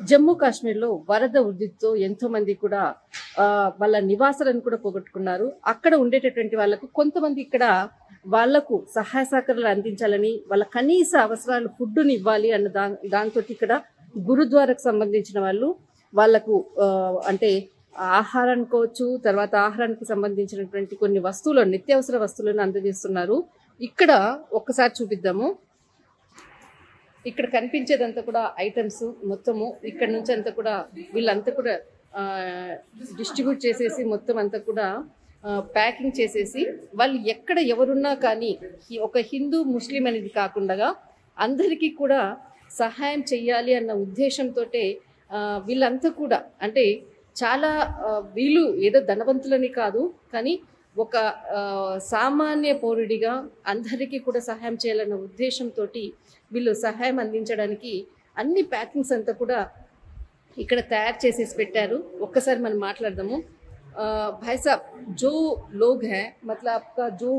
జమ్మూ కాశ్మీర్లో వరద ఉధృతితో ఎంతో మంది కూడా వాళ్ళ నివాసాలను కూడా పోగొట్టుకున్నారు. అక్కడ ఉండేటటువంటి వాళ్ళకు కొంతమంది ఇక్కడ వాళ్లకు సహాయ సహకారాలు అందించాలని, వాళ్ళ కనీస అవసరాలు ఫుడ్ని ఇవ్వాలి అన్న దాంతో ఇక్కడ గురుద్వారాకు సంబంధించిన వాళ్ళు వాళ్లకు అంటే ఆహారం కోవచ్చు, తర్వాత ఆహారానికి సంబంధించినటువంటి కొన్ని వస్తువులు, నిత్యావసర వస్తువులను అందజేస్తున్నారు. ఇక్కడ ఒక్కసారి చూపిద్దాము. ఇక్కడ కనిపించేదంతా కూడా ఐటమ్స్ మొత్తము ఇక్కడ నుంచి అంతా కూడా వీళ్ళంతా కూడా డిస్ట్రిబ్యూట్ చేసేసి మొత్తం అంతా కూడా ప్యాకింగ్ చేసేసి వాళ్ళు ఎక్కడ ఎవరున్నా కానీ ఒక హిందూ ముస్లిం అనేది కాకుండా అందరికీ కూడా సహాయం చేయాలి అన్న ఉద్దేశంతో వీళ్ళంతా కూడా అంటే చాలా వీళ్ళు ఏదో ధనవంతులని కాదు, కానీ ఒక సామాన్య పౌరుడిగా అందరికీ కూడా సహాయం చేయాలన్న ఉద్దేశంతో వీళ్ళు సహాయం అందించడానికి అన్ని ప్యాకింగ్స్ అంతా కూడా ఇక్కడ తయారు చేసేసి పెట్టారు. ఒక్కసారి మనం మాట్లాడదాము. भाई साहब, जो लोग हैं मतलब आपका जो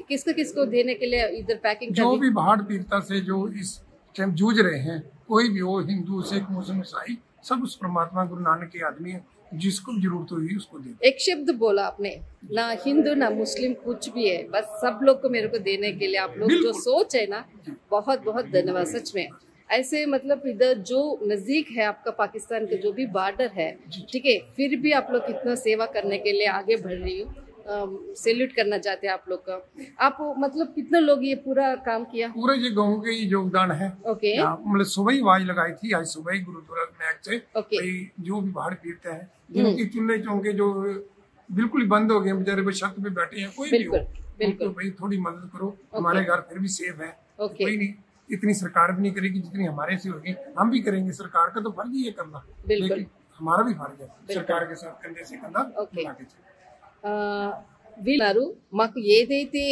किसको देने के लिए इधर पैकिंग जो भी बाढ़ पीड़िता से जो इस टाइम जूझ रहे हैं, कोई भी हो, हिंदू सिख मुस्लिम ईसाई, सब उस परमात्मा गुरु नानक के आदमी है, जिसको जरूरत हुई उसको दे। एक शब्द बोला आपने, ना हिंदू ना मुस्लिम कुछ भी है, बस सब लोग को मेरे को देने के लिए आप लोग जो सोच है ना, बहुत बहुत धन्यवाद सच में। ऐसे मतलब इधर जो नजदीक है आपका पाकिस्तान का जो भी बॉर्डर है, ठीक है, फिर भी आप लोग इतना सेवा करने के लिए आगे बढ़ रही हो, सैल्यूट करना चाहते हैं आप लोग का। आप मतलब कितने लोग ये पूरा काम किया? पूरे ये गाँव के योगदान है। ओके, मतलब सुबह ही आवाज लगाई थी, आज सुबह ही गुरुद्वारा मैक से जो भी बाहर पीड़ित है, जिनकी चूल्हे चौके जो बिल्कुल बंद हो गए, बेचारे छत पे बैठे हैं, कोई भी हो, बिल्कुल भाई थोड़ी मदद करो। हमारे घर फिर भी सेफ है, कोई नहीं, इतनी सरकार भी नहीं करेगी जितनी हमारे से होगी, हम भी करेंगे। सरकार का तो फर्ज ही है करना, लेकिन हमारा भी फर्ज है सरकार के साथ कंधे से कंधा मिला के चलना। వీళ్ళు మాకు ఏదైతే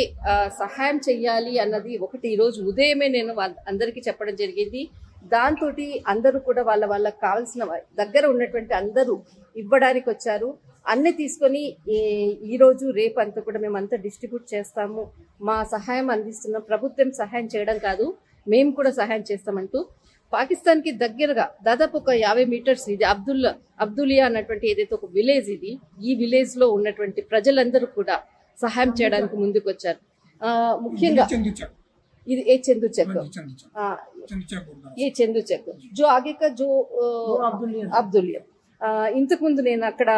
సహాయం చెయ్యాలి అన్నది ఒకటి ఈరోజు ఉదయమే నేను అందరికీ చెప్పడం జరిగింది. దాంతో అందరూ కూడా వాళ్ళకి కావాల్సిన దగ్గర ఉన్నటువంటి అందరూ ఇవ్వడానికి వచ్చారు. అన్ని తీసుకొని ఈరోజు రేపు అంతా కూడా మేమంతా డిస్ట్రిబ్యూట్ చేస్తాము, మా సహాయం అందిస్తున్నాం, ప్రభుత్వం సహాయం చేయడం కాదు మేము కూడా సహాయం చేస్తామంటూ పాకిస్తాన్ కి దగ్గరగా దాదాపు ఒక 50 మీటర్స్ ఇది అబ్దులియా అన్నటువంటి ఏదైతే ఒక విలేజ్, ఈ విలేజ్ లో ఉన్నటువంటి ప్రజలందరూ కూడా సహాయం చేయడానికి ముందుకు వచ్చారు. ముఖ్యంగా ఇది ఏ చందు చెక్, ఏ చందు చెక్ జో ఆగే కా జో అబ్దులియా. ఇంతకు ముందు నేను అక్కడ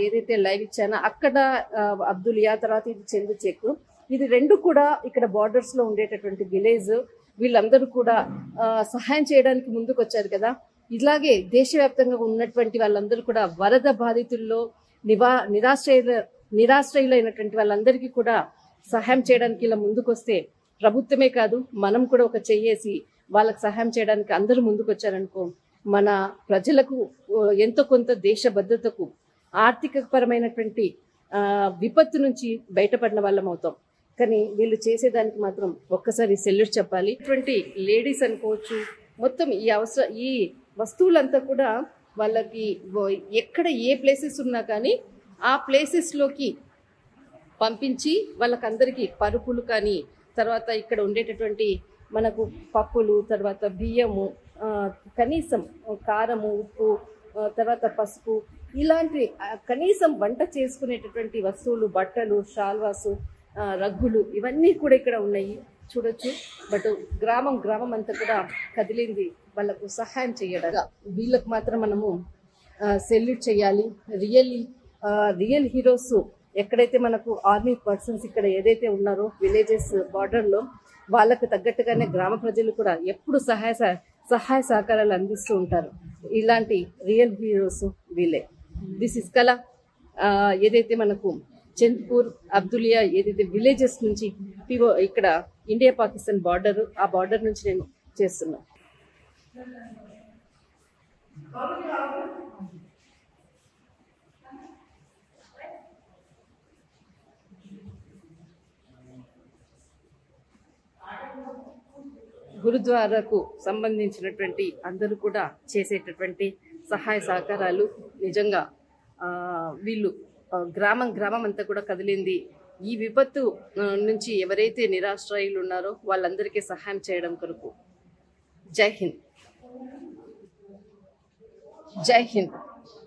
ఏదైతే లైవ్ ఇచ్చానో అక్కడ అబ్దులియా, తర్వాత ఇది చందు చెక్, ఇది రెండు కూడా ఇక్కడ బార్డర్స్ లో ఉండేటటువంటి విలేజ్. వీళ్ళందరూ కూడా సహాయం చేయడానికి ముందుకు వచ్చారు కదా. ఇలాగే దేశవ్యాప్తంగా ఉన్నటువంటి వాళ్ళందరూ కూడా వరద బాధితుల్లో నిరాశ్రయులైనటువంటి వాళ్ళందరికీ కూడా సహాయం చేయడానికి ఇలా ముందుకు వస్తే ప్రభుత్వమే కాదు మనం కూడా ఒక చెయ్యేసి వాళ్ళకి సహాయం చేయడానికి అందరూ ముందుకు వచ్చారనుకో, మన ప్రజలకు ఎంతో కొంత దేశ భద్రతకు ఆర్థిక పరమైనటువంటి విపత్తు నుంచి బయటపడిన వాళ్ళం అవుతాం. కానీ వీళ్ళు చేసేదానికి మాత్రం ఒక్కసారి సెల్యూట్ చెప్పాలి. ఇటువంటి లేడీస్ అనుకోవచ్చు, మొత్తం ఈ వస్తువులంతా కూడా వాళ్ళకి ఎక్కడ ఏ ప్లేసెస్ ఉన్నా కానీ ఆ ప్లేసెస్లోకి పంపించి వాళ్ళకందరికీ పరుపులు కానీ, తర్వాత ఇక్కడ ఉండేటటువంటి మనకు పప్పులు, తర్వాత బియ్యము, కనీసం కారము, ఉప్పు, తర్వాత పసుపు, ఇలాంటి కనీసం వంట చేసుకునేటటువంటి వస్తువులు, బట్టలు, షాల్వాసు, రగ్గులు, ఇవన్నీ కూడా ఇక్కడ ఉన్నాయి చూడొచ్చు. బట్ గ్రామం అంతా కూడా కదిలింది వాళ్ళకు సహాయం చేయడం. వీళ్ళకు మాత్రం మనము సెల్యూట్ చేయాలి. రియల్ హీరోస్ ఎక్కడైతే మనకు ఆర్మీ పర్సన్స్ ఇక్కడ ఏదైతే ఉన్నారో విలేజెస్ బార్డర్లో, వాళ్ళకు తగ్గట్టుగానే గ్రామ ప్రజలు కూడా ఎప్పుడు సహాయ సహకారాలు అందిస్తూ ఉంటారు. ఇలాంటి రియల్ హీరోస్ వీళ్ళే. దిస్ ఇస్ కళ. ఏదైతే మనకు చంద్పూర్, అబ్దులియా ఏదైతే విలేజెస్ నుంచి ఇక్కడ ఇండియా పాకిస్తాన్ బార్డర్, ఆ బార్డర్ నుంచి నేను చేస్తున్నా. గురుద్వారాకు సంబంధించినటువంటి అందరూ కూడా చేసేటటువంటి సహాయ సహకారాలు నిజంగా వీళ్ళు గ్రామం అంతా కూడా కదిలింది. ఈ విపత్తు నుంచి ఎవరైతే నిరాశ్రయులు ఉన్నారో వాళ్ళందరికీ సహాయం చేయడం కొరకు. జై హింద్. జై హింద్.